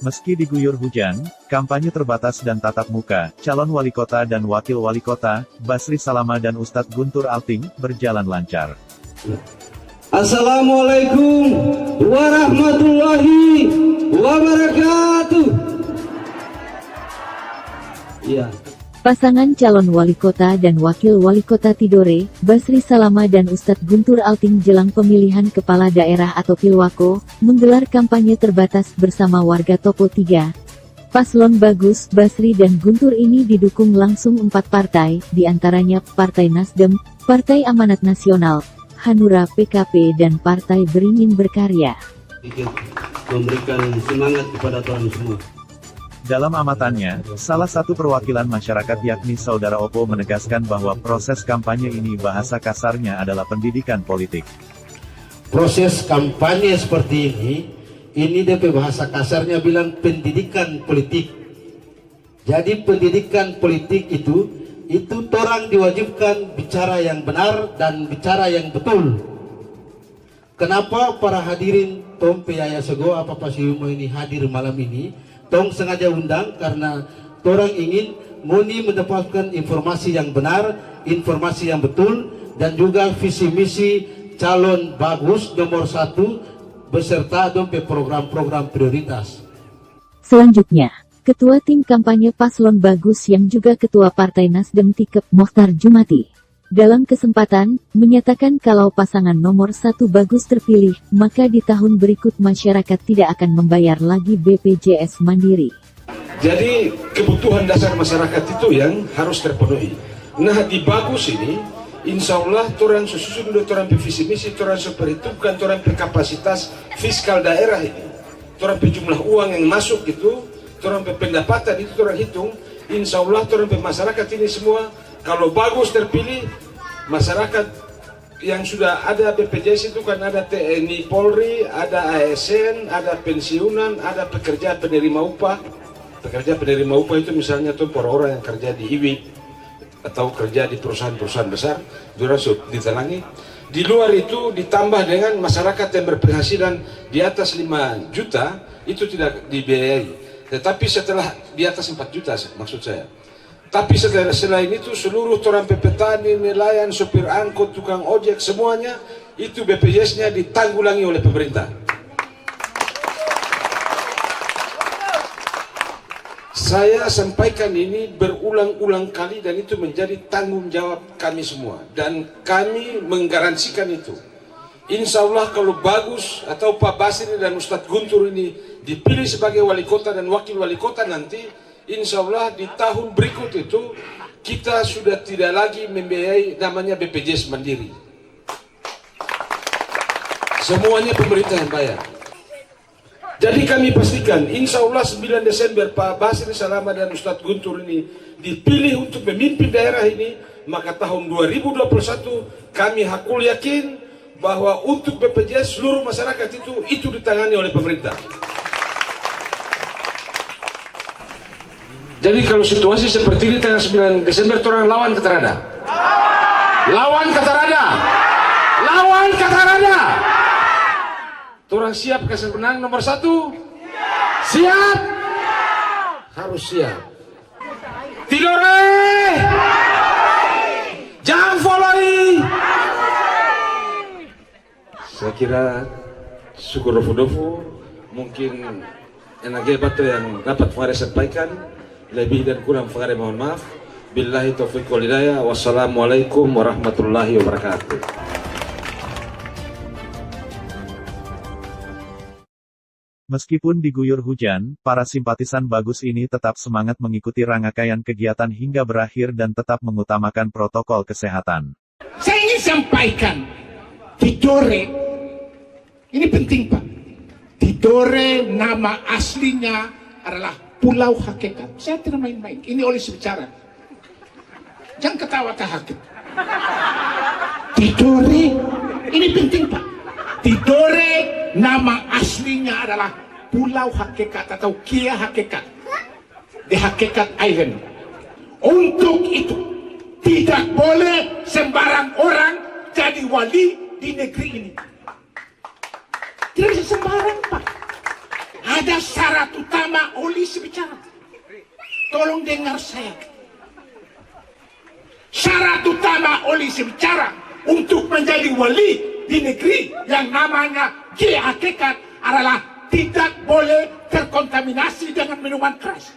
Meski diguyur hujan, kampanye terbatas dan tatap muka, calon wali kota dan wakil wali kota, Basri Salama dan Ustadz Guntur Alting, berjalan lancar. Assalamualaikum warahmatullahi wabarakatuh. Ya. Pasangan calon wali kota dan wakil wali kota Tidore, Basri Salama dan Ustadz Guntur Alting jelang pemilihan kepala daerah atau Pilwako, menggelar kampanye terbatas bersama warga Topo 3. Paslon Bagus, Basri dan Guntur ini didukung langsung 4 partai, diantaranya Partai Nasdem, Partai Amanat Nasional, Hanura PKP dan Partai Beringin Berkarya. Memberikan semangat kepada Tuhan semua. Dalam amatannya, salah satu perwakilan masyarakat yakni Saudara Opo menegaskan bahwa proses kampanye ini bahasa kasarnya adalah pendidikan politik. Proses kampanye seperti ini DP bahasa kasarnya bilang pendidikan politik. Jadi pendidikan politik itu orang diwajibkan bicara yang benar dan bicara yang betul. Kenapa para hadirin Tompe Yaya Sego apa Pasiumo ini hadir malam ini? Tong sengaja undang karena orang ingin Muni mendapatkan informasi yang benar, informasi yang betul, dan juga visi misi calon Bagus nomor 1 beserta dompe program-program prioritas. Selanjutnya, Ketua Tim Kampanye Paslon Bagus yang juga Ketua Partai Nasdem Tikep Mokhtar Jumati, dalam kesempatan, menyatakan kalau pasangan nomor 1 Bagus terpilih, maka di tahun berikut masyarakat tidak akan membayar lagi BPJS Mandiri. Jadi kebutuhan dasar masyarakat itu yang harus terpenuhi. Nah di Bagus ini, insya Allah orang susun orang visi misi, orang perhitungkan, orang kapasitas fiskal daerah ini, orang jumlah uang yang masuk itu, orang pendapatan itu orang hitung. Insya Allah orang masyarakat ini semua kalau Bagus terpilih, masyarakat yang sudah ada BPJS itu kan ada TNI Polri, ada ASN, ada pensiunan, ada pekerja penerima upah. Pekerja penerima upah itu misalnya tuh orang yang kerja di IWI atau kerja di perusahaan-perusahaan besar, ditalangi. Di luar itu ditambah dengan masyarakat yang berpenghasilan di atas 5 juta, itu tidak dibiayai. Tetapi setelah di atas 4 juta maksud saya. Tapi selain itu seluruh orang petani, nelayan, sopir angkot, tukang ojek, semuanya itu BPJS-nya ditanggulangi oleh pemerintah. Saya sampaikan ini berulang-ulang kali dan itu menjadi tanggung jawab kami semua. Dan kami menggaransikan itu. Insya Allah kalau Bagus atau Pak Basri dan Ustadz Guntur ini dipilih sebagai wali kota dan wakil wali kota nanti, insya Allah di tahun berikut itu kita sudah tidak lagi membiayai namanya BPJS Mandiri. Semuanya pemerintah yang bayar. Jadi kami pastikan insya Allah 9 Desember Pak Basri Salama dan Ustadz Guntur ini dipilih untuk memimpin daerah ini, maka tahun 2021 kami hakul yakin bahwa untuk BPJS seluruh masyarakat itu ditangani oleh pemerintah. Jadi kalau situasi seperti ini tanggal 9 Desember orang lawan Katarada. Lawan Katarada. Lawan Katarada. Orang siap kasih menang nomor 1? Siap. Harus siap. Tidore. Jangan followi. Saya kira syukur dofu mungkin enak batu yang dapat Farid sampaikan. Lebih dan kurang Farid mohon maaf. Billahi taufiq wal hidayah. Wassalamualaikum warahmatullahi wabarakatuh. Meskipun diguyur hujan, para simpatisan Bagus ini tetap semangat mengikuti rangkaian kegiatan hingga berakhir dan tetap mengutamakan protokol kesehatan. Saya ingin sampaikan, Tidore, ini penting Pak. Tidore nama aslinya adalah Pulau Hakikat. Saya tidak main-main. Ini oleh bicara. Jangan ketawa tahakit. Tidore, ini penting Pak. Tidore nama aslinya adalah Pulau Hakikat atau Kia Hakikat. The Hakikat Island. Untuk itu tidak boleh sembarang orang jadi wali di negeri ini. Tidak bisa sembarang Pak. Ada syarat utama oleh bicara. Tolong dengar saya. Syarat utama oleh bicara untuk menjadi wali di negeri yang namanya Kiai Hakikat adalah tidak boleh terkontaminasi dengan minuman keras.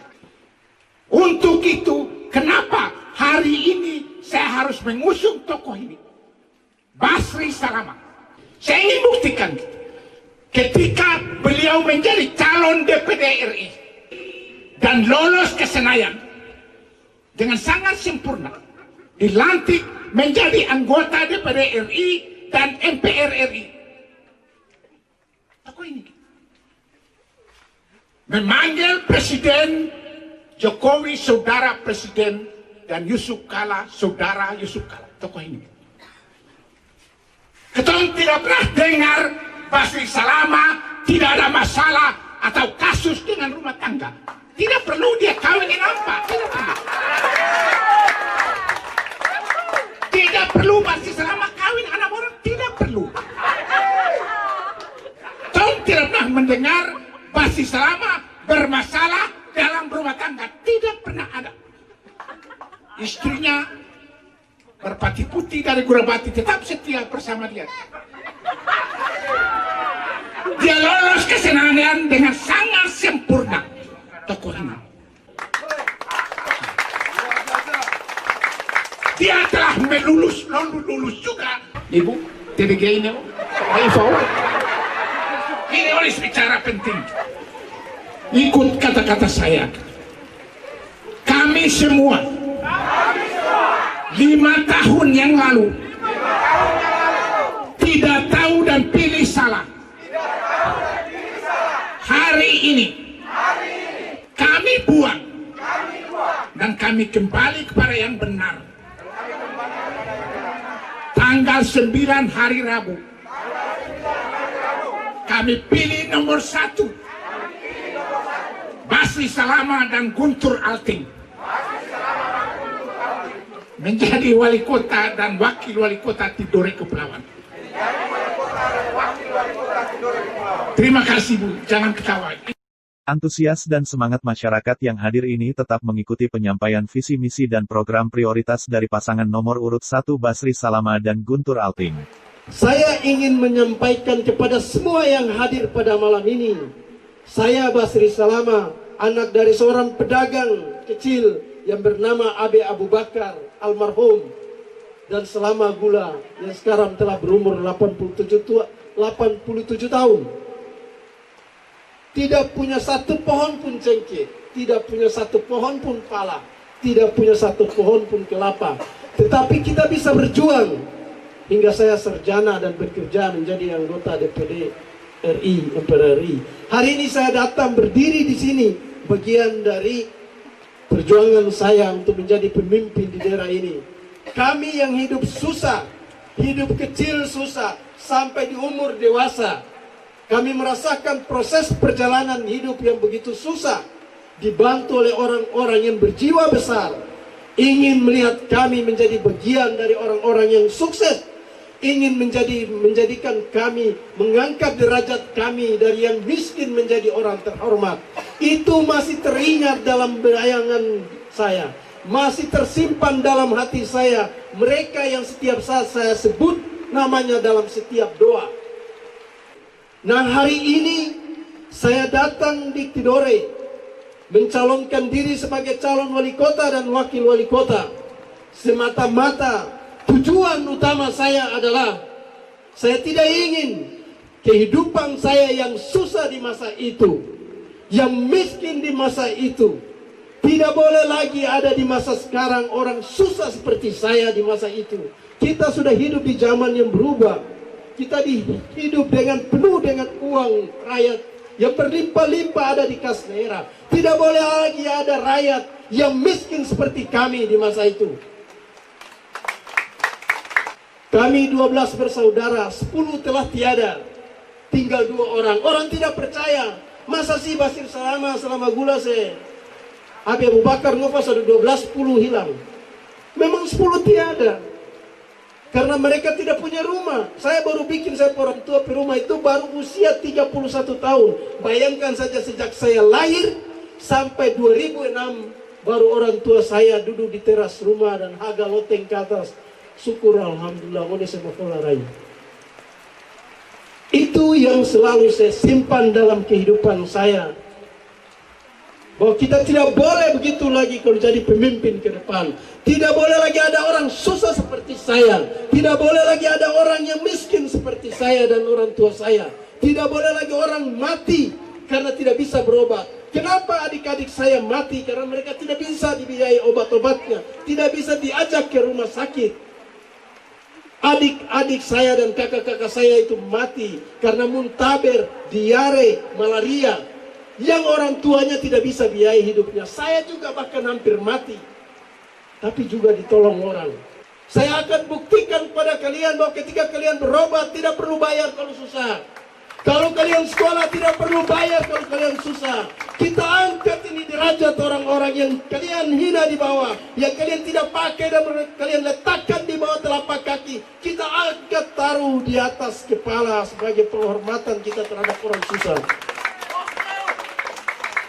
Untuk itu, kenapa hari ini saya harus mengusung tokoh ini? Basri Salama. Saya ingin buktikan ketika beliau menjadi calon DPD RI dan lolos ke Senayan dengan sangat sempurna, dilantik menjadi anggota DPD RI dan MPR RI. Tokoh ini memanggil Presiden Jokowi saudara Presiden dan Yusuf Kala saudara Yusuf Kala. Tokoh ini. Kita tidak pernah dengar Basri Salama tidak ada masalah atau kasus dengan rumah tangga. Tidak perlu dia kawin apa, tidak perlu. Tidak perlu Basri Salama kawin anak orang, tidak perlu. Kau tidak pernah mendengar Basri Salama bermasalah dalam rumah tangga, tidak pernah ada. Istrinya berpati putih dari Gurabati tetap setia bersama dia. Dia lolos ke Senayan dengan sangat sempurna. Tokoh ini. Dia telah lulus juga. Ibu, TBG ini, info. Ini oleh bicara penting. Ikut kata-kata saya. Kami semua 5 tahun yang lalu tidak tahu dan pilih salah. Hari ini kami buang dan kami kembali kepada yang benar. Tanggal 9 hari Rabu kami pilih nomor 1 Basri Salama dan Guntur Alting menjadi wali kota dan wakil wali kota Tidore Kepulauan. Terima kasih Bu, jangan ketawa. Antusias dan semangat masyarakat yang hadir ini tetap mengikuti penyampaian visi misi dan program prioritas dari pasangan nomor urut 1 Basri Salama dan Guntur Alting. Saya ingin menyampaikan kepada semua yang hadir pada malam ini, saya Basri Salama, anak dari seorang pedagang kecil yang bernama Abe Abu Bakar almarhum dan Selama Gula yang sekarang telah berumur 87 tahun. Tidak punya satu pohon pun cengkeh, tidak punya satu pohon pun pala, tidak punya satu pohon pun kelapa. Tetapi kita bisa berjuang hingga saya sarjana dan bekerja menjadi anggota DPD RI, MPR RI. Hari ini saya datang berdiri di sini, bagian dari perjuangan saya untuk menjadi pemimpin di daerah ini. Kami yang hidup susah, hidup kecil susah, sampai di umur dewasa, kami merasakan proses perjalanan hidup yang begitu susah, dibantu oleh orang-orang yang berjiwa besar, ingin melihat kami menjadi bagian dari orang-orang yang sukses, ingin menjadikan kami, mengangkat derajat kami dari yang miskin menjadi orang terhormat. Itu masih teringat dalam bayangan saya, masih tersimpan dalam hati saya. Mereka yang setiap saat saya sebut namanya dalam setiap doa. Nah, hari ini saya datang di Tidore mencalonkan diri sebagai calon wali kota dan wakil wali kota. Semata-mata tujuan utama saya adalah saya tidak ingin kehidupan saya yang susah di masa itu, yang miskin di masa itu, tidak boleh lagi ada di masa sekarang orang susah seperti saya di masa itu. Kita sudah hidup di zaman yang berubah. Kita hidup penuh dengan uang rakyat yang berlimpah-limpah ada di kas daerah. Tidak boleh lagi ada rakyat yang miskin seperti kami di masa itu. Kami 12 bersaudara, 10 telah tiada, tinggal 2 orang. Orang tidak percaya, masa sih Basri Salama, Selama Gula Abi Abu Bakar Ngofas ada 12, 10 hilang. Memang 10 tiada. Karena mereka tidak punya rumah. Saya baru bikin, saya orang tua rumah itu baru usia 31 tahun. Bayangkan saja sejak saya lahir sampai 2006 baru orang tua saya duduk di teras rumah dan haga loteng ke atas. Syukur alhamdulillah, oleh semua raya. Itu yang selalu saya simpan dalam kehidupan saya. Bahwa kita tidak boleh begitu lagi kalau jadi pemimpin ke depan. Tidak boleh lagi ada orang susah seperti saya. Tidak boleh lagi ada orang yang miskin seperti saya dan orang tua saya. Tidak boleh lagi orang mati karena tidak bisa berobat. Kenapa adik-adik saya mati? Karena mereka tidak bisa dibiayai obat-obatnya. Tidak bisa diajak ke rumah sakit. Adik-adik saya dan kakak-kakak saya itu mati karena muntaber, diare, malaria. Yang orang tuanya tidak bisa biayai hidupnya. Saya juga bahkan hampir mati. Tapi juga ditolong orang. Saya akan buktikan kepada kalian bahwa ketika kalian berobat tidak perlu bayar kalau susah. Kalau kalian sekolah tidak perlu bayar kalau kalian susah. Kita angkat ini derajat orang-orang yang kalian hina di bawah. Yang kalian tidak pakai dan kalian letakkan di bawah telapak kaki. Kita angkat taruh di atas kepala sebagai penghormatan kita terhadap orang susah.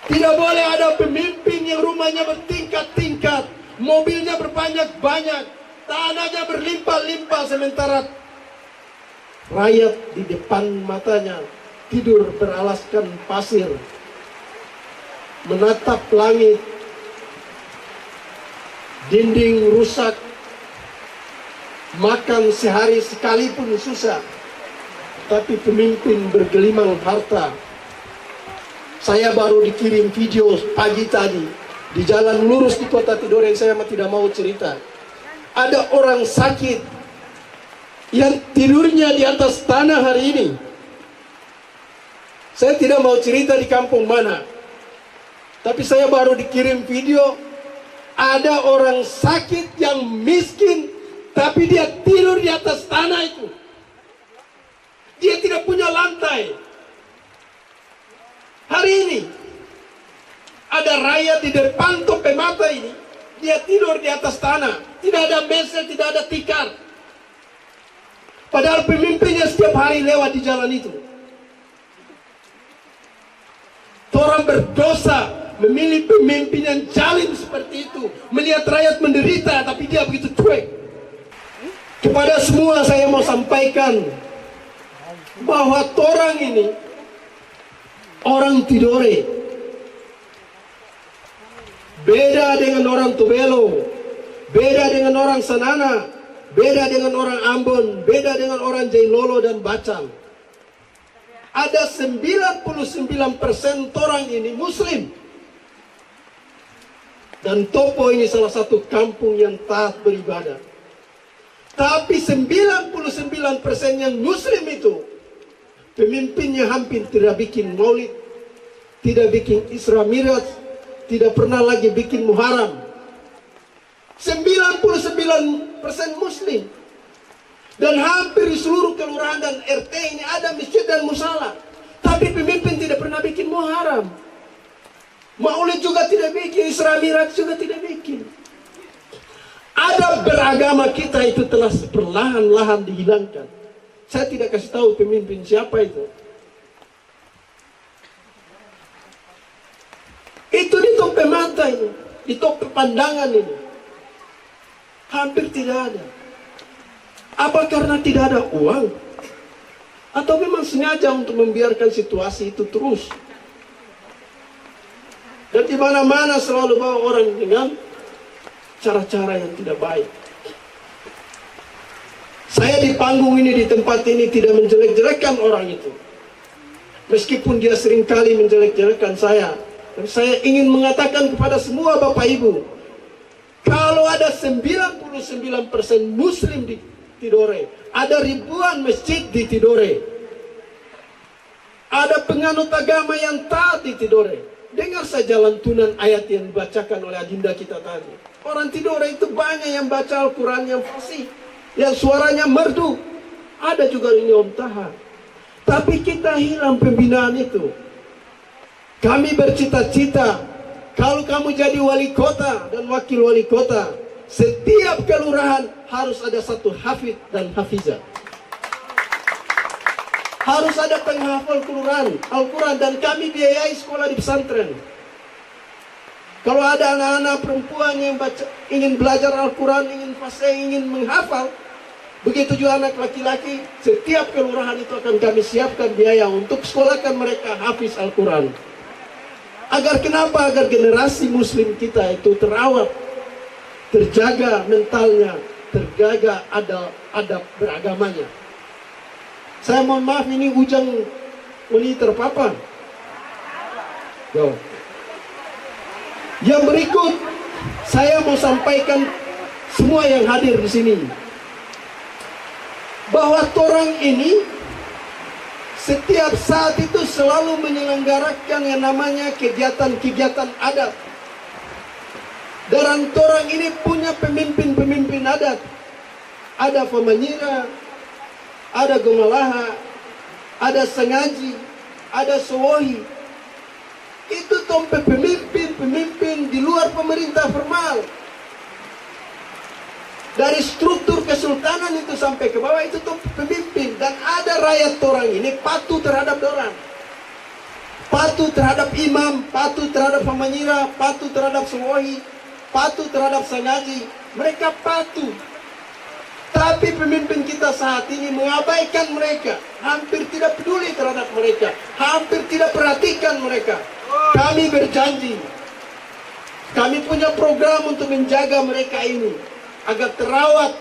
Tidak boleh ada pemimpin yang rumahnya bertingkat-tingkat, mobilnya berbanyak-banyak, tanahnya berlimpah-limpah, sementara rakyat di depan matanya tidur beralaskan pasir, menatap langit, dinding rusak, makan sehari sekali pun susah, tapi pemimpin bergelimang harta. Saya baru dikirim video pagi tadi di jalan lurus di kota Tidore yang saya tidak mau cerita. Ada orang sakit yang tidurnya di atas tanah hari ini. Saya tidak mau cerita di kampung mana. Tapi saya baru dikirim video. Ada orang sakit yang miskin tapi dia tidur di atas tanah itu. Dia tidak punya lantai. Hari ini ada rakyat di depan tope mata ini, dia tidur di atas tanah, tidak ada mesel, tidak ada tikar. Padahal pemimpinnya setiap hari lewat di jalan itu. Orang berdosa memilih pemimpin yang jalim seperti itu, melihat rakyat menderita tapi dia begitu cuek. Kepada semua saya mau sampaikan bahwa orang ini orang Tidore beda dengan orang Tubelo, beda dengan orang Sanana, beda dengan orang Ambon, beda dengan orang Jailolo dan Bacang. Ada 99% orang ini Muslim. Dan Topo ini salah satu kampung yang taat beribadah. Tapi 99% yang Muslim itu pemimpinnya hampir tidak bikin maulid, tidak bikin Isra Miraj, tidak pernah lagi bikin Muharram. 99% Muslim. Dan hampir di seluruh kelurahan dan RT ini ada masjid dan musala. Tapi pemimpin tidak pernah bikin Muharram. Maulid juga tidak bikin, Isra Miraj juga tidak bikin. Ada beragama kita itu telah perlahan-lahan dihilangkan. Saya tidak kasih tahu pemimpin siapa itu. Itu di tope mata ini, di tope pandangan ini. Hampir tidak ada. Apa karena tidak ada uang? Atau memang sengaja untuk membiarkan situasi itu terus? Dan di mana-mana selalu bawa orang dengan cara-cara yang tidak baik. Saya di panggung ini, di tempat ini tidak menjelek-jelekan orang itu. Meskipun dia seringkali menjelek-jelekan saya. Dan saya ingin mengatakan kepada semua Bapak Ibu. Kalau ada 99% Muslim di Tidore. Ada ribuan masjid di Tidore. Ada penganut agama yang taat di Tidore. Dengar saja lantunan ayat yang dibacakan oleh adinda kita tadi. Orang Tidore itu banyak yang baca Al-Quran yang fasih. Yang suaranya merdu. Ada juga ini Om Taha. Tapi kita hilang pembinaan itu. Kami bercita-cita, kalau kamu jadi wali kota dan wakil wali kota, setiap kelurahan harus ada satu hafid dan hafizah. Harus ada penghafal Al-Quran, dan kami biayai sekolah di pesantren. Kalau ada anak-anak perempuan yang ingin belajar Al-Quran, ingin fasih, ingin menghafal, begitu juga anak laki-laki, setiap kelurahan itu akan kami siapkan biaya untuk sekolahkan mereka hafiz Al-Quran. Agar kenapa? Agar generasi muslim kita itu terawat, terjaga mentalnya, terjaga adab beragamanya. Saya mohon maaf, ini Ujang ini terpapar. Yo. Yang berikut saya mau sampaikan semua yang hadir di sini, bahwa torang ini setiap saat itu selalu menyelenggarakan yang namanya kegiatan-kegiatan adat. Dan torang ini punya pemimpin-pemimpin adat. Ada pemanyira, ada gemalaha, ada sengaji, ada sewohi. Itu tompe pemimpin di luar pemerintah formal. Dari struktur kesultanan itu sampai ke bawah itu tompe pemimpin. Dan ada rakyat orang ini patuh terhadap orang. Patuh terhadap imam, patuh terhadap pemanyira, patuh terhadap sewohi, patuh terhadap sengaji. Mereka patuh. Tapi pemimpin kita saat ini mengabaikan mereka, hampir tidak peduli terhadap mereka, hampir tidak perhatikan mereka. Kami berjanji, kami punya program untuk menjaga mereka ini agar terawat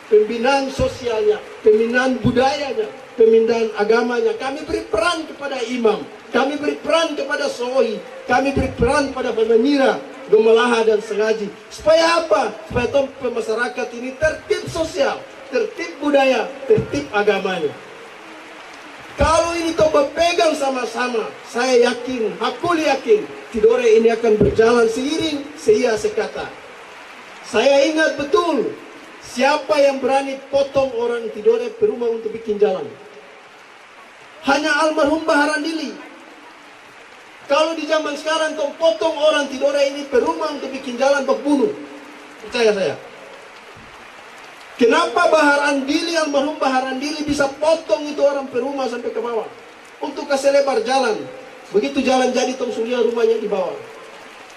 pembinaan sosialnya, pembinaan budayanya, pembinaan agamanya. Kami beri peran kepada imam, kami beri peran kepada soi, kami beri peran pada pemanyira, gemalaha dan sengaji. Supaya apa? Supaya masyarakat ini tertib sosial, tertib budaya, tertib agamanya. Kalau ini coba pegang sama-sama, saya yakin, aku yakin, Tidore ini akan berjalan seiring, seia sekata. Saya ingat betul, siapa yang berani potong orang Tidore perumah untuk bikin jalan? Hanya almarhum Baharandili. Kalau di zaman sekarang kau potong orang Tidore ini perumah untuk bikin jalan, bak bunuh. Percaya saya. Kenapa almarhum Baharandili bisa potong itu orang perumah sampai ke bawah? Untuk kasih lebar jalan. Begitu jalan jadi tong sulia rumahnya di bawah.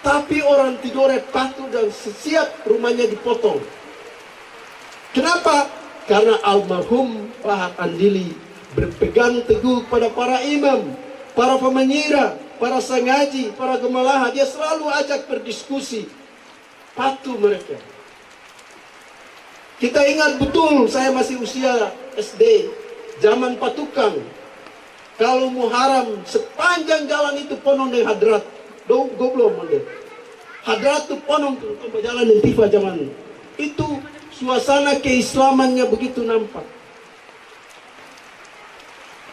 Tapi orang Tidore patuh dan siap rumahnya dipotong. Kenapa? Karena almarhum Baharandili berpegang teguh pada para imam, para pemanyira, para sengaji, para gemalaha. Dia selalu ajak berdiskusi. Patuh mereka. Kita ingat betul, saya masih usia SD, zaman Patukang. Kalau Muharram, sepanjang jalan itu penuh dengan hadrat. Goblok mandek. Hadrat itu penuh untuk berjalan dan tifa zaman. Itu suasana keislamannya begitu nampak.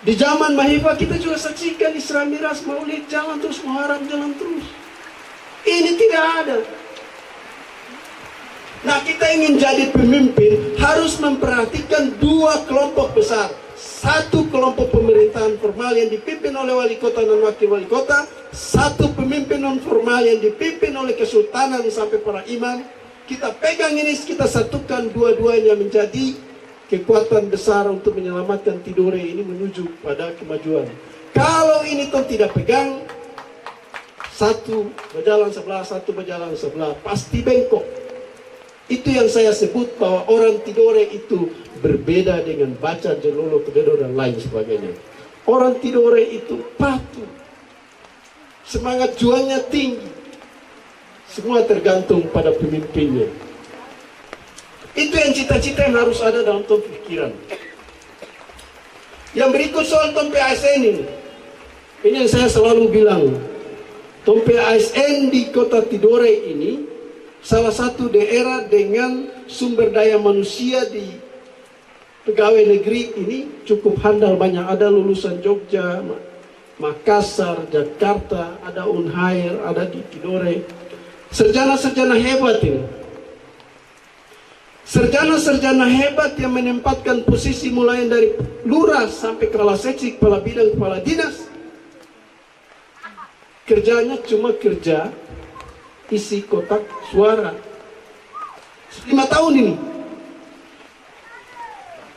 Di zaman Mahifah kita juga saksikan Isra Mi'raj, Maulid, jalan terus, Muharram jalan terus. Ini tidak ada. Nah, kita ingin jadi pemimpin harus memperhatikan dua kelompok besar. Satu kelompok pemerintahan formal yang dipimpin oleh wali kota dan wakil wali kota. Satu pemimpin non formal yang dipimpin oleh kesultanan sampai para imam. Kita pegang ini, kita satukan dua-duanya menjadi kekuatan besar untuk menyelamatkan Tidore ini menuju pada kemajuan. Kalau ini toh tidak pegang, satu berjalan sebelah, satu berjalan sebelah, pasti bengkok. Itu yang saya sebut bahwa orang Tidore itu berbeda dengan Baca, Jelolo, Kededo dan lain sebagainya. Orang Tidore itu patuh, semangat juangnya tinggi. Semua tergantung pada pemimpinnya. Itu yang cita-cita yang harus ada dalam pikiran. Yang berikut soal Tompe ASN ini. Ini yang saya selalu bilang. Tompe ASN di kota Tidore ini salah satu daerah dengan sumber daya manusia di pegawai negeri ini cukup handal, banyak. Ada lulusan Jogja, Makassar, Jakarta, ada Unhair, ada di Tidore. Sarjana-sarjana hebat ini. Sarjana-sarjana hebat yang menempatkan posisi mulai dari lurah sampai kepala seksi, kepala bidang, kepala dinas. Kerjanya cuma kerja isi kotak suara. 5 tahun ini.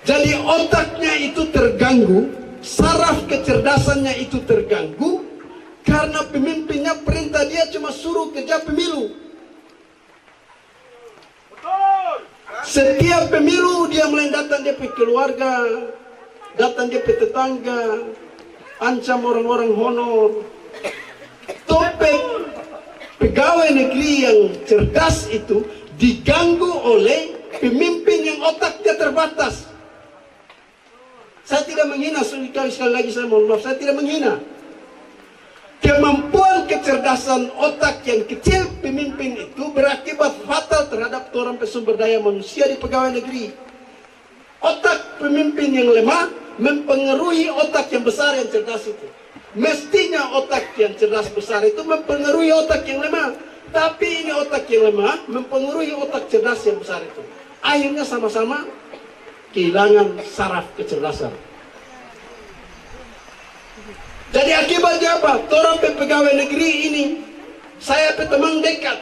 Jadi otaknya itu terganggu, saraf kecerdasannya itu terganggu, karena pemimpinnya perintah dia cuma suruh kerja pemilu. Setiap pemilu dia mulai datang dia ke keluarga, datang dia ke tetangga, ancam orang-orang honor. Topik pegawai negeri yang cerdas itu diganggu oleh pemimpin yang otaknya terbatas. Saya tidak menghina, sekali lagi saya mohon maaf, saya tidak menghina. Kemampuan kecerdasan otak yang kecil pemimpin itu berakibat fatal terhadap orang sumber daya manusia di pegawai negeri. Otak pemimpin yang lemah mempengaruhi otak yang besar yang cerdas itu. Mestinya otak yang cerdas besar itu mempengaruhi otak yang lemah. Tapi ini otak yang lemah mempengaruhi otak cerdas yang besar itu. Akhirnya sama-sama kehilangan saraf kecerdasan. Jadi akibatnya apa? Orang pegawai negeri ini, saya teman dekat,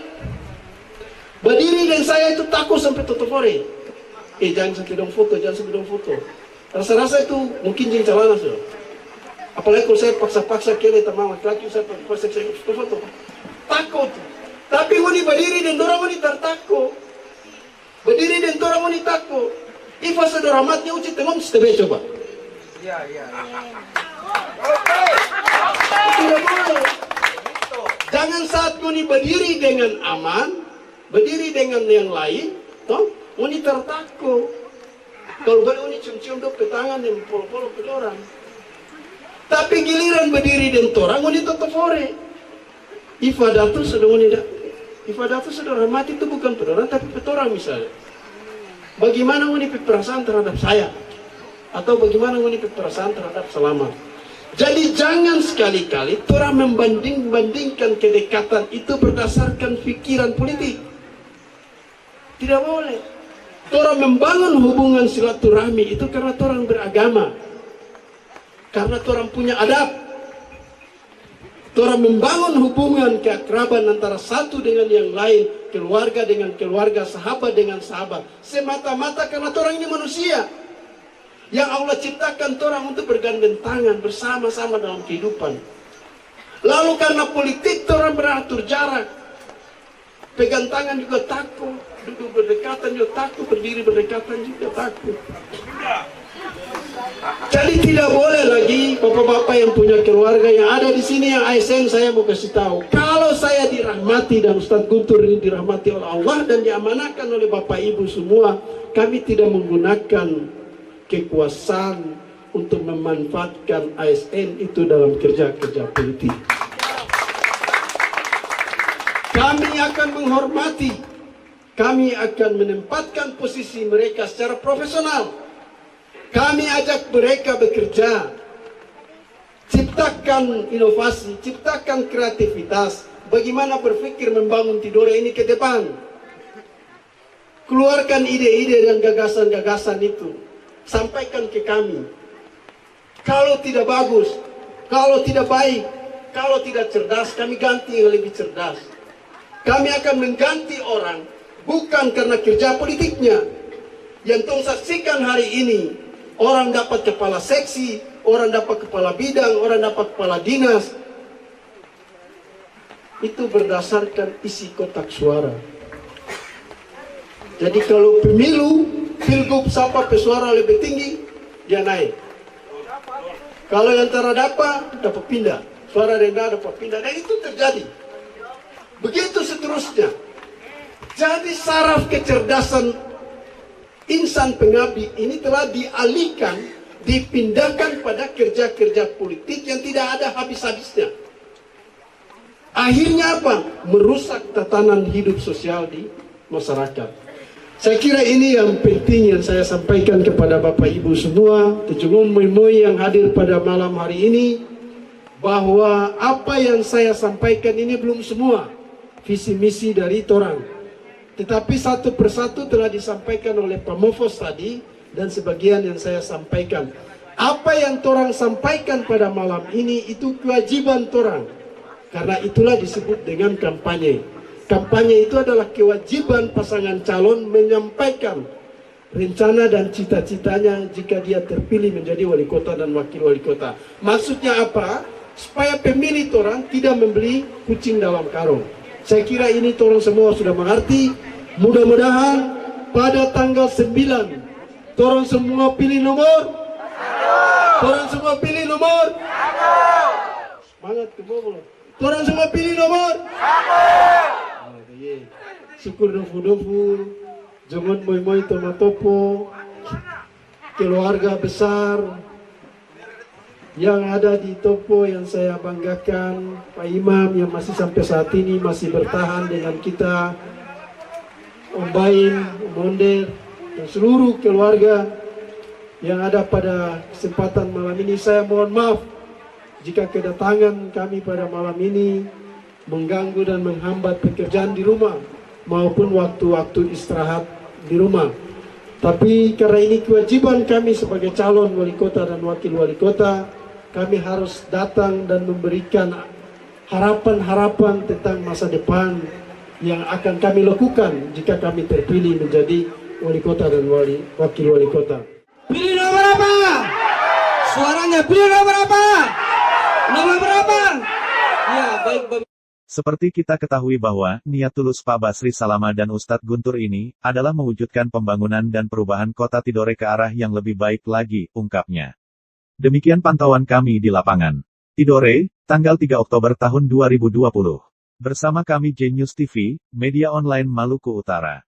berdiri dan saya itu takut sampai tutup ore. Jangan sampai dong foto, jangan sampai dong foto. Rasa-rasa itu mungkin jeng celana sudah. Apalagi kalau saya paksa-paksa kira teman laki-laki, saya paksa saya foto. Takut. Tapi ini berdiri dan orang ini tertakut. Berdiri dan orang ini takut. Ifa saudara matnya uci tengok setebe coba. Iya. Tidak boleh. Jangan saat kuni berdiri dengan aman, berdiri dengan yang lain, toh, uni tertakut. Kalau boleh uni cium-cium dok ke tangan yang polo-polo ke orang. Tapi giliran berdiri dengan orang, uni tetap ore. Ifadatu sudah uni dah. Ifadatu sudah mati itu bukan pedorang tapi petorang misalnya. Bagaimana uni perasaan terhadap saya? Atau bagaimana uni perasaan terhadap Selamat? Jadi jangan sekali-kali orang membanding-bandingkan kedekatan itu berdasarkan pikiran politik. Tidak boleh. Orang membangun hubungan silaturahmi itu karena orang beragama. Karena orang punya adab. Orang membangun hubungan keakraban antara satu dengan yang lain, keluarga dengan keluarga, sahabat dengan sahabat, semata-mata karena orang ini manusia yang Allah ciptakan orang untuk bergandeng tangan bersama-sama dalam kehidupan. Lalu karena politik orang beratur jarak, pegang tangan juga takut, duduk berdekatan juga takut, berdiri berdekatan juga takut. Jadi tidak boleh lagi bapak-bapak yang punya keluarga yang ada di sini yang ASN, saya mau kasih tahu, kalau saya dirahmati dan Ustadz Guntur ini dirahmati oleh Allah dan diamanahkan oleh bapak ibu semua, kami tidak menggunakan kekuasaan untuk memanfaatkan ASN itu dalam kerja-kerja politik. Kami akan menghormati, kami akan menempatkan posisi mereka secara profesional. Kami ajak mereka bekerja, ciptakan inovasi, ciptakan kreativitas, bagaimana berpikir membangun Tidore ini ke depan. Keluarkan ide-ide dan gagasan-gagasan itu, sampaikan ke kami. Kalau tidak bagus, kalau tidak baik, kalau tidak cerdas, kami ganti yang lebih cerdas. Kami akan mengganti orang, bukan karena kerja politiknya. Yang tong saksikan hari ini, orang dapat kepala seksi, orang dapat kepala bidang, orang dapat kepala dinas. Itu berdasarkan isi kotak suara. Jadi kalau pemilu, pilgub siapa pesuara lebih tinggi, dia naik. Kalau yang dapat pindah, suara rendah dapat pindah. Dan itu terjadi. Begitu seterusnya. Jadi saraf kecerdasan insan pengabdi ini telah dialihkan, dipindahkan pada kerja-kerja politik yang tidak ada habis-habisnya. Akhirnya apa? Merusak tatanan hidup sosial di masyarakat. Saya kira ini yang penting yang saya sampaikan kepada Bapak Ibu semua, tejungun moi-moi yang hadir pada malam hari ini, bahwa apa yang saya sampaikan ini belum semua visi misi dari torang. Tetapi satu persatu telah disampaikan oleh Pak Mofos tadi dan sebagian yang saya sampaikan. Apa yang torang sampaikan pada malam ini itu kewajiban torang. Karena itulah disebut dengan kampanye. Kampanye itu adalah kewajiban pasangan calon menyampaikan rencana dan cita-citanya jika dia terpilih menjadi wali kota dan wakil wali kota. Maksudnya apa? Supaya pemilih orang tidak membeli kucing dalam karung. Saya kira ini orang semua sudah mengerti. Mudah-mudahan pada tanggal 9 orang semua pilih nomor. Orang semua pilih nomor. Semangat ke bawah. Orang semua pilih nomor. Syukur dofu-dofu, jangan moi-moi tomatopo, keluarga besar yang ada di Topo yang saya banggakan, Pak Imam yang masih sampai saat ini masih bertahan dengan kita, Om Baim, Om Onder, dan seluruh keluarga yang ada pada kesempatan malam ini. Saya mohon maaf jika kedatangan kami pada malam ini mengganggu dan menghambat pekerjaan di rumah maupun waktu-waktu istirahat di rumah. Tapi karena ini kewajiban kami sebagai calon wali kota dan wakil wali kota, kami harus datang dan memberikan harapan-harapan tentang masa depan yang akan kami lakukan jika kami terpilih menjadi wali kota dan wakil wali kota. Pilih nomor apa? Suaranya pilih nomor apa? Nomor berapa? Ya, baik. Seperti kita ketahui bahwa, niat tulus Pak Basri Salama dan Ustadz Guntur ini, adalah mewujudkan pembangunan dan perubahan kota Tidore ke arah yang lebih baik lagi, ungkapnya. Demikian pantauan kami di lapangan. Tidore, tanggal 3 Oktober tahun 2020. Bersama kami Genius TV, media online Maluku Utara.